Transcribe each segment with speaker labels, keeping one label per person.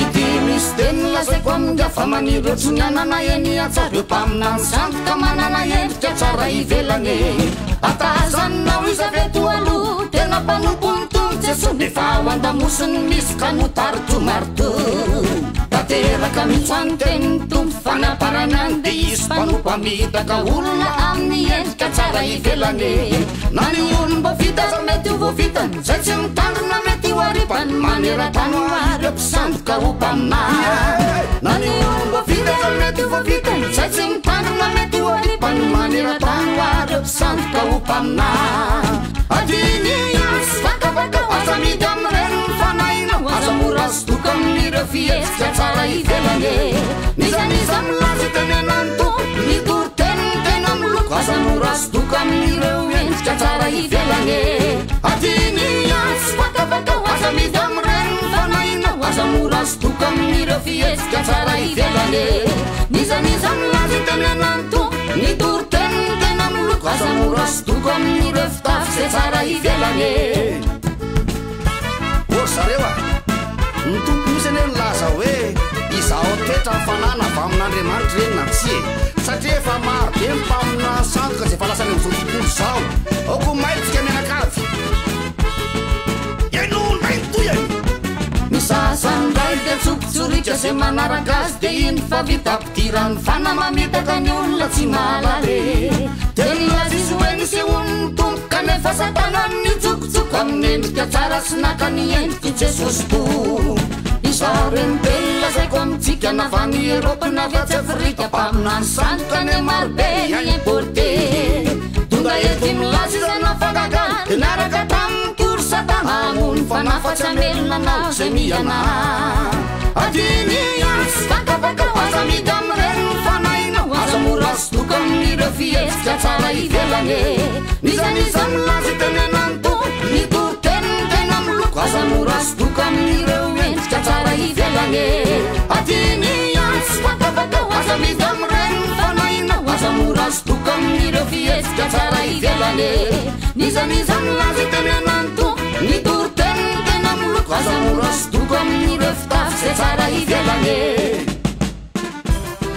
Speaker 1: ity misy teny lazaiko aminga fa manirotso ny anana eny atsareo mpaminany sandoka manana endrika tsara ivelany atazanao izaveto aloha tena mpanompo mitombo jeso nefa ao andamosiny misy ka notaritro marito tanteraka mitsoany teny mitombo fanaparanany de isy mpanompo amitaka olona amin'ny endrika tsara ivelany na ny olomba vita za mety ho voavitany zay tsy mitandrina mety ho aripany maneran-tany hoareo mpisandoka ho mpaminahy na ny olomba vita za mety ho voavitany zay tsy mitandrina mety ho aripany maneran-tany hoareo mpisandoka ho mpaminahy adiny ansy vakavaka aza midy amin'ireny mifanahinao aza mora azodoka amin'ireo fihetsika tsara ivelany nizaniza milaza tenenany to nitoriteny tena miloko aza mora azodoka amin'ireo endrika tsara ivelany adiny ansy vakavaka aza midy amin'ireny mifanahinao aza mora azodoka amin'ireo fihetsika tsara ivelany nizaniza milaza tenenany to nitoriteny tena miloko aza mora azodoka amin'ireo fitafy zay tsara ivelany zareo a ny tompo misy ane nilaza hoe izao toetra mifanana avy amin'Andriamanitra reny na tsy e satria efa maro be mpamina sandoka zay fa lasany am'izao tontolo zao aoko maitsika mianakavy iainondray toy any ny sasandray de tsokotsorika zay manaraka azy de iny fa vita ampidirany fana mamitaka ny olona tsy malare teny azy izy hoe nisy oniny tompo kanefa satanany tsokotsoka amin'ny endrika tsara sy naka ny endriky jesosy to izareny teny lazaiko amitsika na va ny Eropa na avy atsy Afrika mpaminany sandoka ny marobe importe tonga ety milaza izana fangagana de niaraka tamin'ny tory satana amony fanafatsy amelona nao zay miana adiny ansy vakavaka aza midy amin'ireny mifanahinao aza mora azodoka amin'ireo fihetsika tsara ivelany nizaniza milaza tenenany to nitoriteny tena miloko aza mora azodoka amin'ireo endrika tsara ivelany adiny ansy vakavaka aza midy amin'ireny mifanahinao aza mora azodoka amin'ireo fihetsika tsara ivelany nizaniza milaza tenenany to nitoriteny tena miloko aza mora azodoka amin'ireo fitafy zay tsara ivelany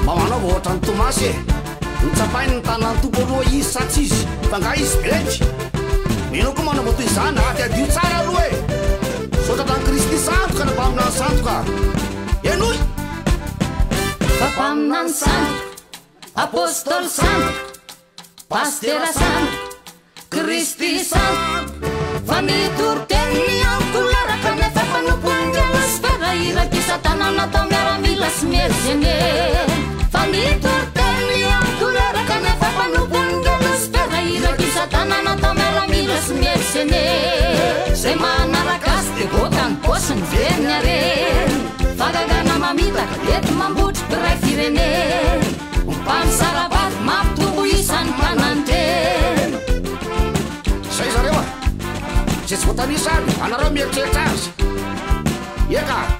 Speaker 1: mamanao ohatra ny Tomasy e nitsapainy ny tanany tompo aloha izy satsy izy fa nga izy bety mino koa manao toy izany aty adio tsara aloha e sotratrany Kristy sandoka na mpaminany sandoka enoy fa mpaminany sandoka apôstôly sandoka pastera sandoka Kristy sandoka fa mitoriteny amiko laraka nefa mpanompony jelasfera iraky satana natao miaramila sy mierzene fa mitoriteny amiko laraka nefa mpanompony jelasfera iraky satana natao miaramila sy mierzene zay manaraka azy de boaka ny posiny veriny areny fagagana mamitaka ety mambotry piray fireneny mpanisarabady mampitombo isan'ny mpananteny zay zareo a zay tsy voatanisa aby anareo mieritreritra azy eka